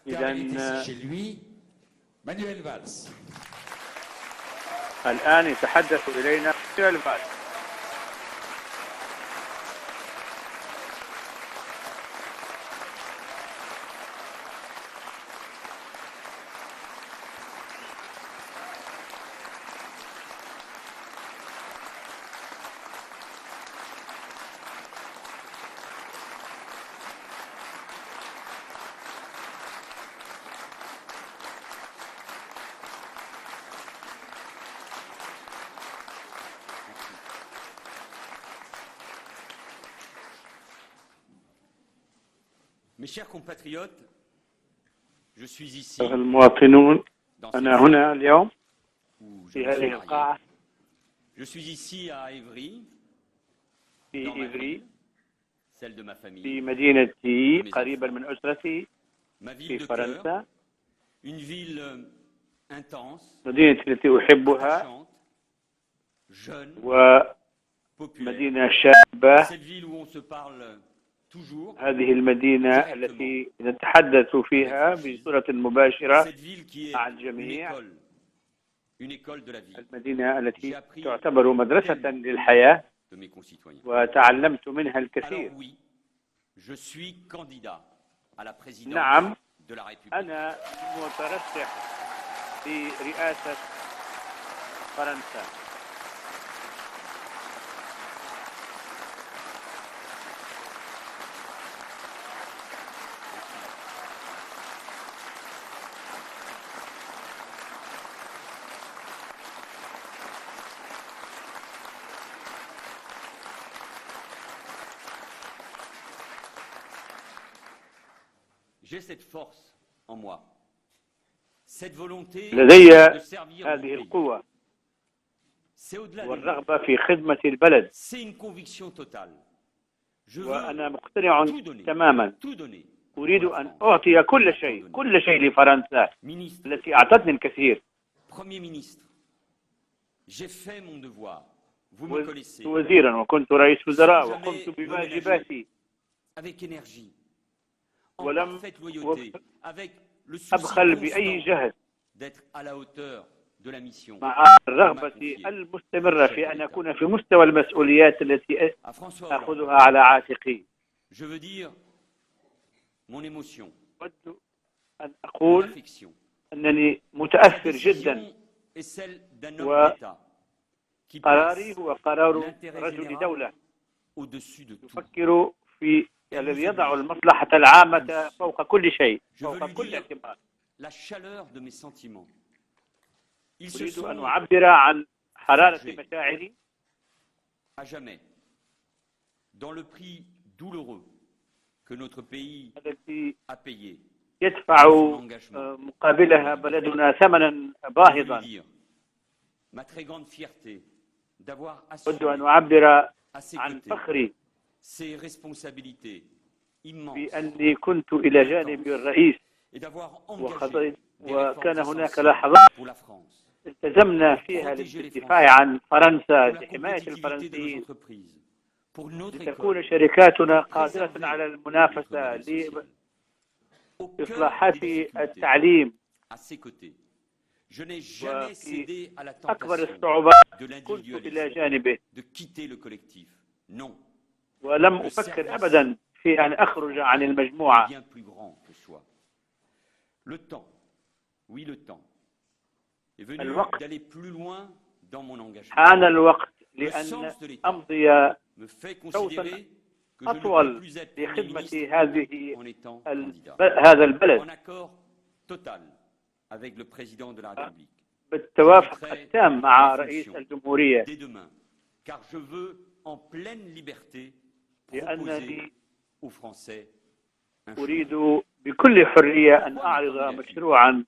car il est ici chez lui, Manuel Valls. الآن يتحدث إلينا مانويل فالز. Mes chers compatriotes, je suis ici المواطنون، أنا هنا اليوم في هذه القاعة Je suis ici à Évry, في dans ma إيفري، ville, celle de ma famille, في مدينتي قريبا من أسرتي ma في ville de cœur, فرنسا، une ville intense, مدينتي التي أحبها attachante, jeune, populaire. ومدينة شابة. Cette ville où on se parle toujours, هذه المدينة التي نتحدث فيها بصورة مباشرة cette ville qui est مع une الجميع، école de la vie المدينة التي تعتبر مدرسة للحياة de mes concitoyens. وتعلمت منها Alors الكثير. oui, je suis candidat à la présidence نعم، de la République. أنا مترشح لرئاسة فرنسا. J'ai cette force en moi, cette volonté لدي de servir mon هذه pays. القوة C'est au-delà de moi. والرغبة في خدمة البلد، C'est une conviction totale. Je veux وأنا مقتنع tout donner, تماما. tout donner. أريد أن أعطي كل شيء لفرنسا Ministre, التي أعطتني الكثير. Premier ministre, j'ai fait mon devoir. Vous me connaissez. وزيرا وكنت رئيس وزراء وقمت بواجباتي avec énergie, en ولم parfaite loyauté, avec le souci أبخل بأي constant جهد، d'être à la hauteur de la mission. مع الرغبة المستمرة في أن أكون في مستوى المسؤوليات التي À François Hollande, أخذها على عاتقي. je veux dire mon émotion, أود أن mon أقول affection. أنني Cette متأثر جدا. décision est celle d'un homme d'État qui قراري place هو قرار l'intérêt رجل général دولة au-dessus de tout. يفكر في الذي يضع المصلحة العامة فوق كل شيء، Je veux فوق lui كل dire اعتبار. la chaleur de mes sentiments. Ils se أريد أن sont أعبر عن حرارة مشاعري à jamais dans le prix douloureux que notre pays التي a payé. يدفع مقابلها بلدنا ثمنا Je veux lui باهظا. dire ma très grande fierté d'avoir أود أن assumé أعبر à ses عن côtés فخري ses responsabilités immenses بأني كنت إلى جانب الرئيس، et d'avoir وكان engagé des réformes هناك essentielles لحظات pour la France, التزمنا فيها للدفاع عن فرنسا، pour la لحماية compétitivité de nos الفرنسيين، entreprises, pour notre لتكون école, شركاتنا pour قادرة préserver على notre المنافسة، modèle social. Au cœur لإصلاحات des difficultés, التعليم. à ses côtés, je n'ai jamais cédé à la أكبر tentation الصعوبات de كنت إلى l'individualisme, جانبه، de quitter le collectif. Non, ولم أفكر أبدا في أن أخرج عن est المجموعة. bien plus grand que soi. Le temps, oui le temps, est venu الوقت. d'aller plus loin dans mon engagement. حان الوقت Le لأن sens de l'État أمضي me fait considérer que je ne peux أطول plus être Premier لخدمة ministre هذه en étant candidat. هذا البلد، En accord total avec le président de la République. بالتوافق التام مع رئيس الجمهورية، Dès demain, car je veux en pleine liberté لأنني proposer aux Français un chemin. أريد بكل حرية أن أعرض مشروعا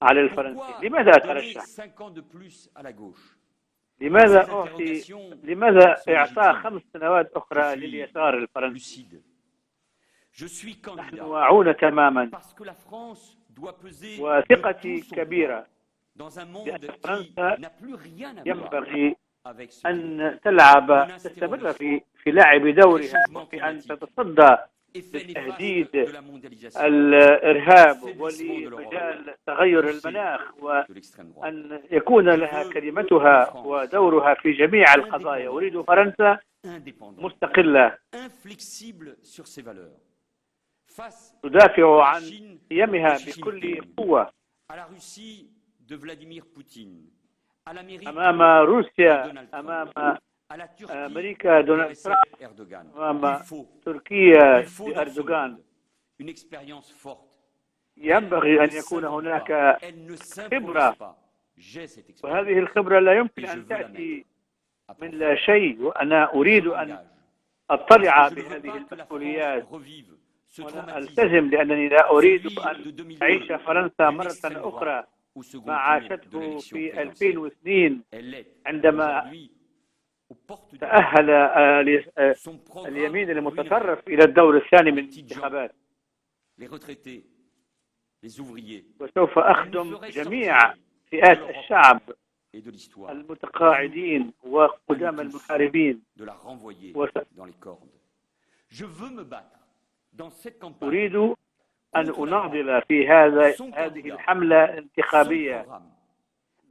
على الفرنسيين. Pourquoi لماذا donner أترشح؟ 5 ans de plus à la gauche? لماذا إعطاء 5 سنوات أخرى لليسار الفرنسي؟ Lucide. Je suis نحن candidat واعون تماما، parce que la France doit peser de وثقتي tout son كبيرة poids dans un monde لأن qui فرنسا n'a plus rien à voir ينبغي avec ce أن تستمر في لعب دورها، وفي أن تتصدى لتهديد الإرهاب ولمجال تغير المناخ، وأن يكون لها كلمتها ودورها في جميع القضايا. أريد فرنسا مستقلة تدافع عن قيمها بكل قوة أمام روسيا، أمام أمريكا دونالد ترامب، أمام تركيا بأردوغان. ينبغي أن يكون هناك خبرة، وهذه الخبرة لا يمكن أن تأتي من لا شيء. وأنا أريد أن أطلع بهذه المسؤوليات وأنا ألتزم، لأنني لا أريد أن تعيش فرنسا مرة أخرى ما عاشته في 2002 عندما تأهل اليمين المتطرف إلى الدور الثاني من الانتخابات. وسوف أخدم جميع فئات الشعب، المتقاعدين وقدام المحاربين. أريد أن أناضل في هذه الحملة الانتخابية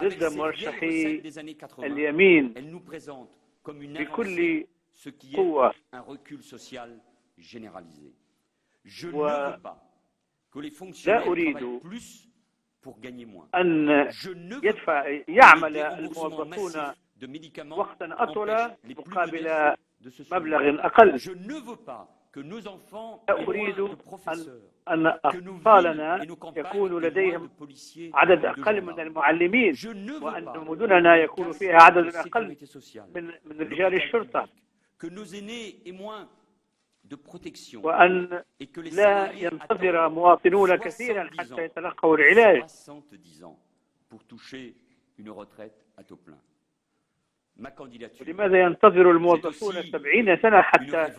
ضد مرشحي اليمين بكل قوة. لا أريد أن يعمل الموظفون وقتا أطول مقابل مبلغ أقل. لا أريد أن أطفالنا يكون لديهم عدد أقل من المعلمين، وأن مدننا يكون فيها عدد أقل من رجال الشرطة، وأن لا ينتظر مواطنون كثيرا حتى يتلقوا العلاج. ولماذا ينتظر الموظفون 70 سنة حتى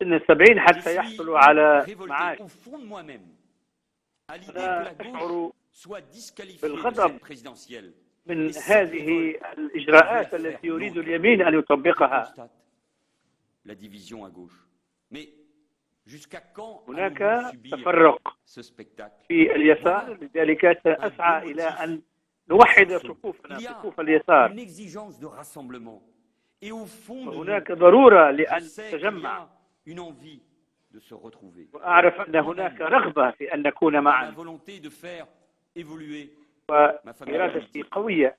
سن 70 حتى يحصلوا على معاش؟ أنا أشعر بالغضب من هذه الإجراءات التي يريد اليمين أن يطبقها. هناك تفرق في اليسار، لذلك سأسعى إلى أن نوحد صفوفنا، صفوف اليسار. وهناك ضرورة لأن نتجمع، وأعرف أن هناك رغبة في أن نكون معا، وإرادتي قوية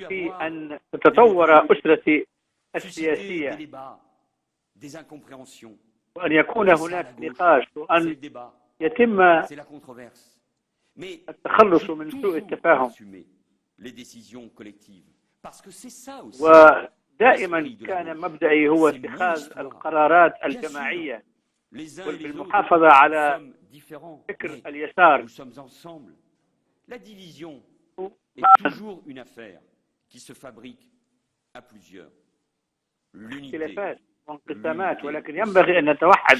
في أن تتطور أسرتي السياسية، وأن يكون هناك نقاش، وأن يتم التخلص من سوء التفاهم. ودائما كان مبدئي هو اتخاذ القرارات الجماعية والمحافظة على فكر اليسار. اختلافات وانقسامات، ولكن ينبغي أن نتوحد.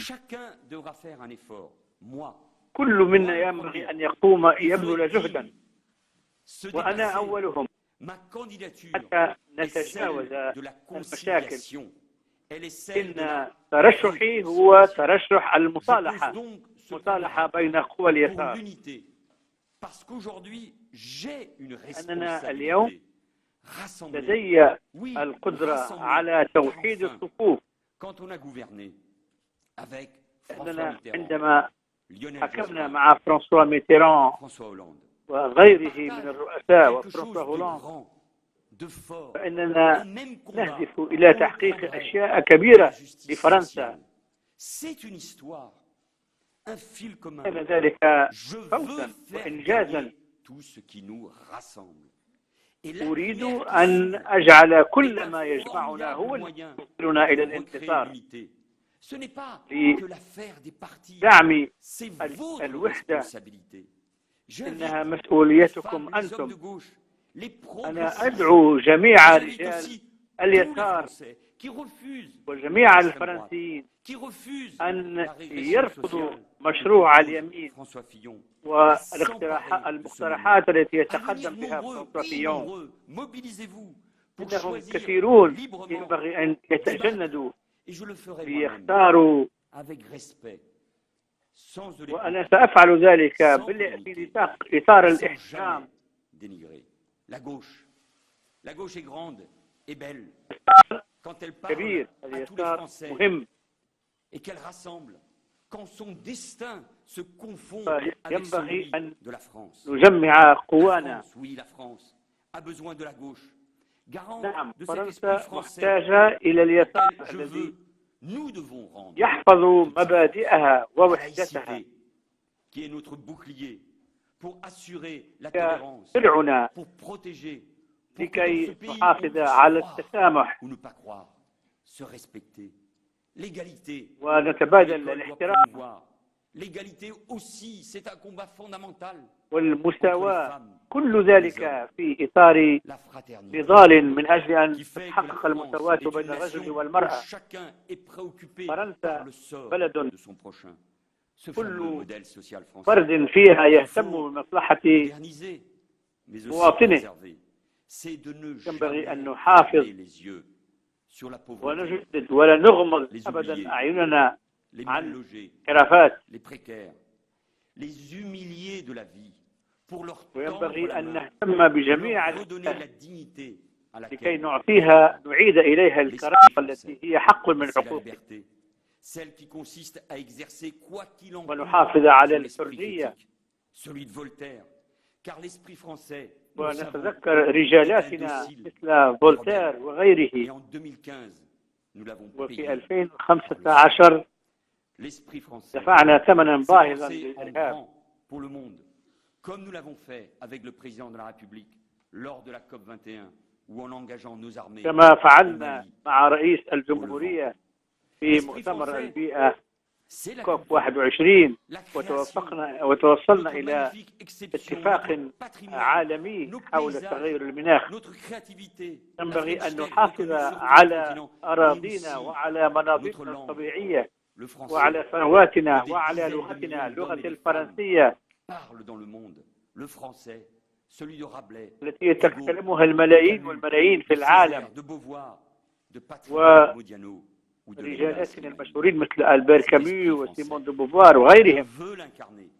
كل منا ينبغي أن يبذل جهدا، وأنا أولهم، حتى نتجاوز المشاكل. إن ترشحي هو ترشح المصالحة، مصالحة بين قوى اليسار. أننا اليوم لدي القدرة على توحيد الصفوف. أننا عندما حكمنا مع فرانسوا ميتيران وغيره من الرؤساء وفرانسوا هولاند، فإننا نهدف إلى تحقيق أشياء كبيرة لفرنسا. كان ذلك فوزا وإنجازا. أريد أن أجعل كل ما يجمعنا هو الذي يوصلنا إلى الانتصار، لدعم الوحدة. إنها مسؤوليتكم أنتم. أنا أدعو جميع رجال اليسار وجميع الفرنسيين أن يرفضوا مشروع اليمين والمقترحات التي يتقدم بها فرانسوا فيون. إنهم كثيرون، ينبغي أن يتجندوا ليختاروا وأنا سأفعل ذلك في نطاق إطار الاحترام. La gauche est grande et belle quand elle كبير، parle à tous les اليسار Français مهم، et qu'elle rassemble, quand son destin se confond avec ينبغي celui أن de la France. نجمع La قوانا. France, oui, la France a besoin de la gauche, garant نعم، de cet esprit فرنسا français محتاجة إلى اليسار auquel je الذي veux, nous devons rendre يحفظ مبادئها la ووحدتها. laïcité, qui est notre bouclier, pour assurer la tolérance, درعنا pour protéger, pour que dans ce لكي pays on نحافظ puisse على croire التسامح ou ne pas croire, se respecter. L'égalité, ونتبادل l'école doit الاحترام promouvoir. L'égalité aussi, c'est un combat fondamental. والمساواة، كل ذلك في إطار La fraternité, نضال من أجل أن qui fait que la تتحقق المساواة France est بين une الرجل nation où والمرأة. chacun est préoccupé فرنسا par le sort بلد de son prochain. Ce fameux modèle social français, فرد فيها يهتم بمصلحة modernisé, mais aussi مواطنه. préservé, c'est de ne ينبغي jamais أن نحافظ fermer les yeux sur la pauvreté, ونجدد ولا نغمض Les أبدا oubliés. أعيننا les عن mal logés, خرافات. les précaires, les humiliés de la vie, pour leur tendre وينبغي la أن main, نهتم بجميع leur redonner الناس la dignité à لكي laquelle نعطيها، نعيد إليها الكرامة التي هي حق من c'est la حقوقها، liberté, celle qui consiste à exercer quoi qu'il en coûte ونحافظ على son esprit الحرية. critique, celui de Voltaire, car l'esprit français, nous le savons, ونتذكر رجالاتنا مثل فولتير et وغيره. en 2015, nous l'avons وفي payé. 2015 L'esprit français, دفعنا ثمنا s'est باهظا pensé en للإرهاب، grand pour le monde, comme nous l'avons fait avec le président de la République lors de la COP 21, ou en engageant nos armées كما au فعلنا Mali. مع رئيس الجمهورية في مؤتمر البيئة C'est la كوب culture, 21، la création, وتوصلنا notre إلى magnifique exception, اتفاق notre patrimoine, عالمي nos حول paysages, تغير المناخ. notre créativité, ينبغي l'Afrique أن tchèque نحافظ reconnue sur tout le على continent, mais أراضينا aussi وعلى notre مناطقنا langue, الطبيعية le français, وعلى ثرواتنا que des وعلى dizaines de لغتنا millions اللغة d'hommes et de الفرنسية parle dans le monde, le français, celui de Rabelais, التي يتكلمها الملايين والملايين في de العالم. Césaire, de Beauvoir, de Patrick Modiano ou de Leila رجالاتنا Slimani. المشهورين مثل ألبير كاميو وسيمون دو بوفوار وغيرهم. On veut l'incarner,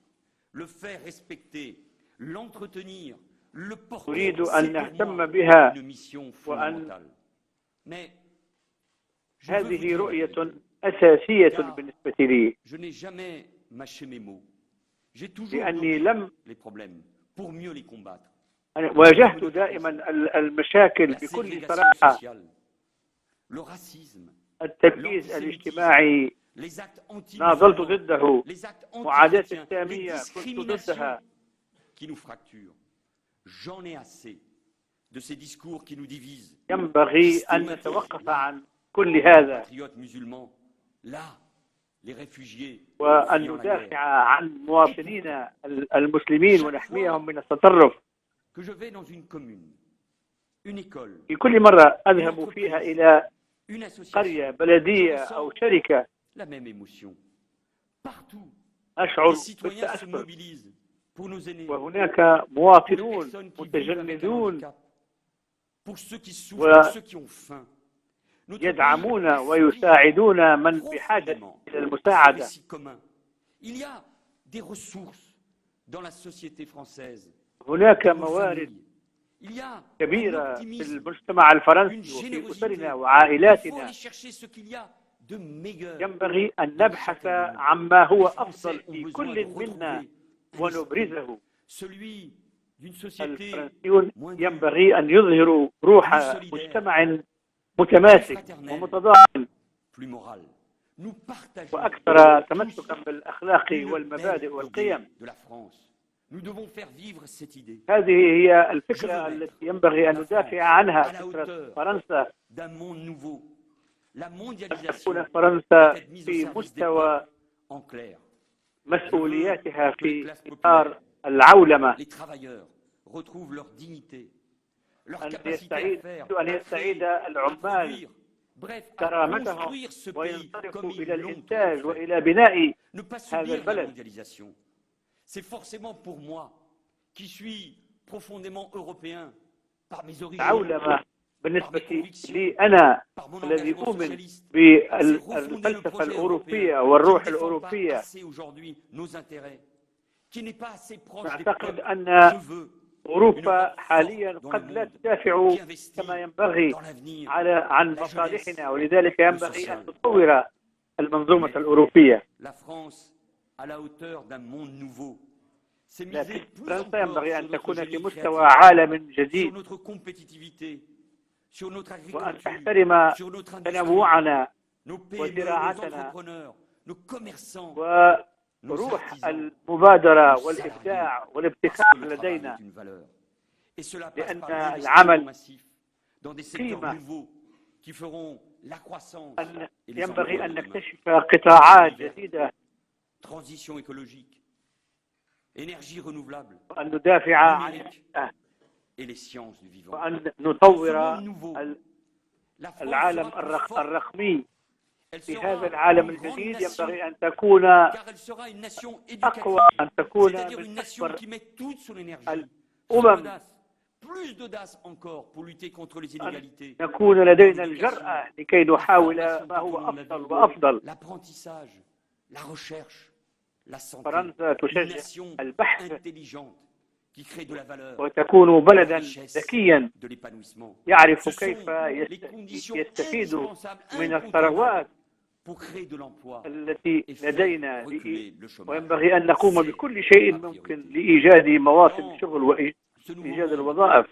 le faire respecter, l'entretenir, le porter. نريد C'est أن pour نهتم moi بها، une mission وأن fondamentale. Mais je veux vous هذه dire la رؤية vérité. أساسية Car بالنسبة لي، Je n'ai jamais mâché mes mots. J'ai toujours لأني nommé لم les problèmes pour mieux les combattre. واجهت دائما المشاكل La بكل ségrégation صراحة، sociale, le racisme, التمييز الاجتماعي les actes ناضلت anti-musulmans, ضده، les actes معاداة anti-chrétiens, les السامية كنت discriminations ضدها. qui nous fracturent. J'en ai assez de ces discours qui nous divisent. ينبغي أن نتوقف عن كل هذا Patriotes musulmans, là, les réfugiés, وأن fuyant la ندافع guerre. عن مواطنينا المسلمين ونحميهم من التطرف. Que je vais dans une commune, une école, في كل مرة أذهب فيها إلى une association, قرية بلدية أو شركة la même émotion. Partout, أشعر les citoyens se بالتأثر، mobilisent pour nos aînés, وهناك pour les مواطنون personnes qui vivent avec un متجندون handicap, pour ceux qui souffrent, pour ceux qui ont faim. Notre pays يدعمون aspire ويساعدون من بحاجة profondément إلى à ce المساعدة. récit commun. Il y a des ressources dans la société française, هناك dans nos موارد familles. Il y a un كبيرة في optimisme, المجتمع une الفرنسي وفي générosité. أسرنا Il faut وعائلاتنا. aller chercher ce qu'il y a de meilleur. ينبغي أن نبحث عما هو Les أفضل Français ont في besoin كل de منا retrouver un esprit, ونبرزه. celui d'une société الفرنسيون moins dure, ينبغي أن يظهروا روح plus solidaire, مجتمع plus متماسك fraternel, ومتضامن plus moral. Nous partageons وأكثر tous تمسكا بالأخلاق une والمبادئ belle idée والقيم. de la France. Nous devons faire vivre cette idée هذه هي الفكرة التي ينبغي أن ندافع عنها، فكرة فرنسا، d'un monde nouveau. La أن mondialisation تكون فرنسا doit être mise au في service des مستوى peuples. En clair, مسؤولياتها في إطار العولمة، les travailleurs retrouvent leur dignité, leur أن capacité à faire, أن à يستعيد créer, à العمال produire. Bref, à كرامتهم construire ce pays وينطلقوا comme إلى ils l'ont الإنتاج toujours fait. وإلى بناء Ne pas هذا subir la البلد. mondialisation. C'est forcément pour moi, qui suis profondément européen par mes origines, العولمة بالنسبة لي أنا الذي أؤمن بالفلسفة الأوروبية والروح الأوروبية، أعتقد أن أوروبا حاليا قد لا تدافع كما ينبغي عن مصالحنا، ولذلك ينبغي أن تطور المنظومة الأوروبية. لكن فرنسا ينبغي أن تكون في مستوى عالم جديد، وأن تحترم تنوعنا وزراعتنا وروح المبادرة والإبداع والابتكار لدينا، لأن العمل قيمة. ينبغي أن نكتشف قطاعات جديدة وأن ندافع عن وأن نطور العالم الرقمي. في هذا العالم الجديد ينبغي أن تكون أقوى، أن تكون من أكبر الأمم، أن يكون لدينا الجرأة لكي نحاول ما هو أفضل وأفضل. فرنسا تشجع البحث وتكون بلدا ذكيا يعرف كيف يستفيد من الثروات التي لدينا، وينبغي أن نقوم بكل شيء ممكن لإيجاد مواطن الشغل وإيجاد الوظائف.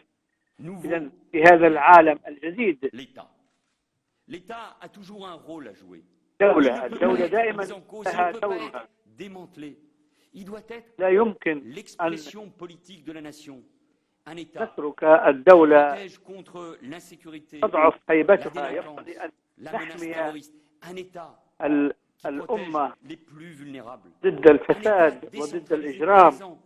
إذن في هذا العالم الجديد الدولة دائما لها دورها. لا يمكن أن نترك الدولة تضعف هيبتها. ينبغي أن نحمي الأمة ضد الفساد وضد الإجرام،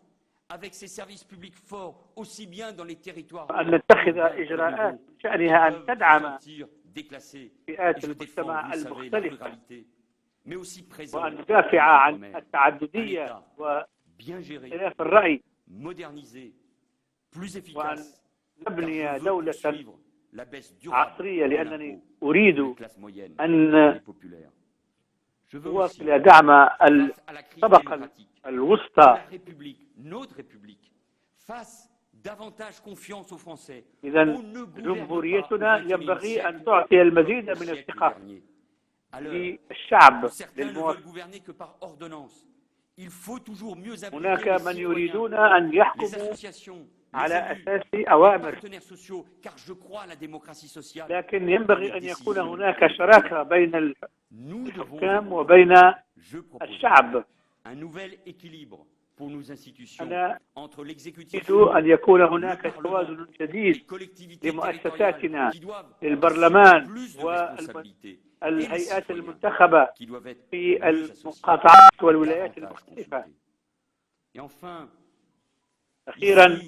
وأن نتخذ إجراءات شأنها أن تدعم فئات المجتمع المختلفة، وأن ندافع عن التعددية واختلاف الرأي، وأن نبني دولة عصرية، لأنني أريد أن أواصل دعم الطبقة الوسطى. إذن جمهوريتنا ينبغي أن تعطي المزيد من الثقة للشعب، للمواطن. هناك من يريدون أن يحكموا على أساس أوامر، لكن ينبغي أن يكون هناك شراكة بين الحكام وبين الشعب. أنا أريد أن يكون هناك توازن جديد لمؤسساتنا، للبرلمان والهيئات المنتخبة في المقاطعات والولايات المختلفة. أخيرا،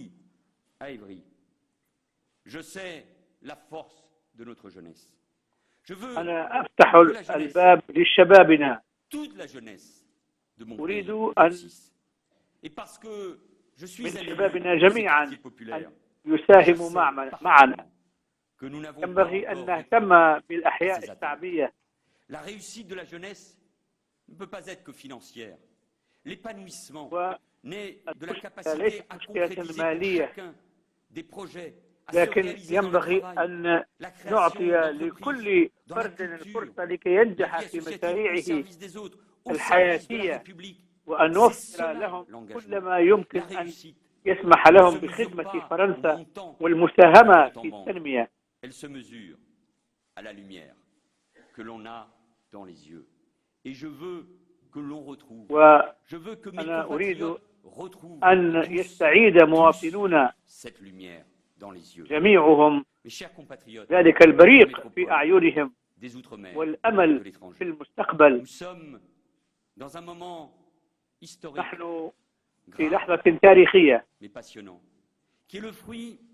أنا أفتح الباب لشبابنا. أريد أن من شبابنا جميعا أن يساهموا معنا. ينبغي أن نهتم بالأحياء الشعبية. ليس مشكلة مالية، لكن ينبغي أن نعطي لكل فرد الفرصة لكي ينجح في مشاريعه الحياتية، وأن نوفر لهم كل ما يمكن أن يسمح لهم بخدمة فرنسا والمساهمة في التنمية. وأنا أريد أن يستعيد مواطنونا جميعهم ذلك البريق في أعينهم والأمل في المستقبل. نحن في لحظة تاريخية،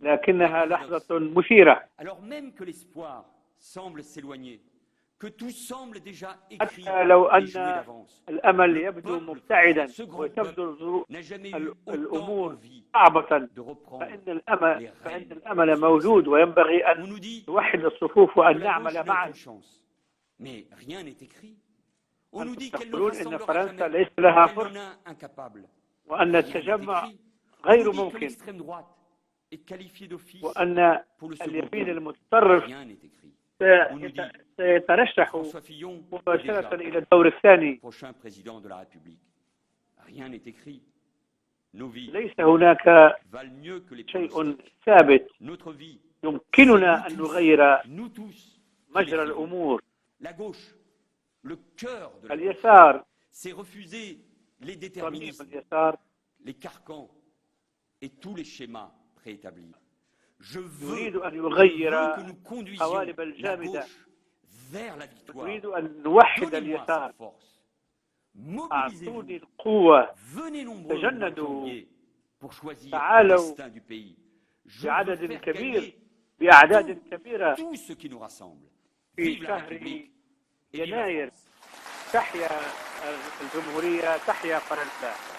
لكنها لحظة مثيرة. حتى لو أن الأمل يبدو مبتعدا وتبدو الأمور صعبة de reprendre فإن الأمل موجود وينبغي أن نوحد الصفوف وأن نعمل معا. Mais rien n'est écrit. On nous أنتم dit qu'elle ne تقولون إن rassemblera فرنسا jamais, ليس لها qu'elle en فرصة a incapable. وأن Rien n'est التجمع écrit. On غير nous dit que ممكن l'extrême droite est qualifiée d'office وأن pour le second اليمين tour. المتطرف Rien n'est écrit. On nous dit سيترشح François Fillon est مباشرة déjà إلى الدور الثاني. prochain président de la République. Rien n'est écrit. Nos vies ليس هناك valent mieux que les شيء pronostics. ثابت Notre vie, يمكننا أن نغير nous tous, qui مجرى l'écrivons. الأمور. La gauche, le cœur de la gauche, اليسار c'est refuser les صميم déterminismes, اليسار les carcans et tous les schémas préétablis. Je يريد veux أن يغير que nous conduisions قوالب la الجامدة. gauche vers la victoire. نريد أن نوحد Donnez-moi اليسار. cette force. أعطوني Mobilisez-vous. القوة. Venez nombreux تجندوا. au janvier pour choisir le تعالوا destin du pays. Je veux بعدد faire كبير gagner بأعداد كبيرة tout ce qui nous rassemble. في Vive la شهر République et vive la يناير. France. تحيا الجمهورية، تحيا فرنسا.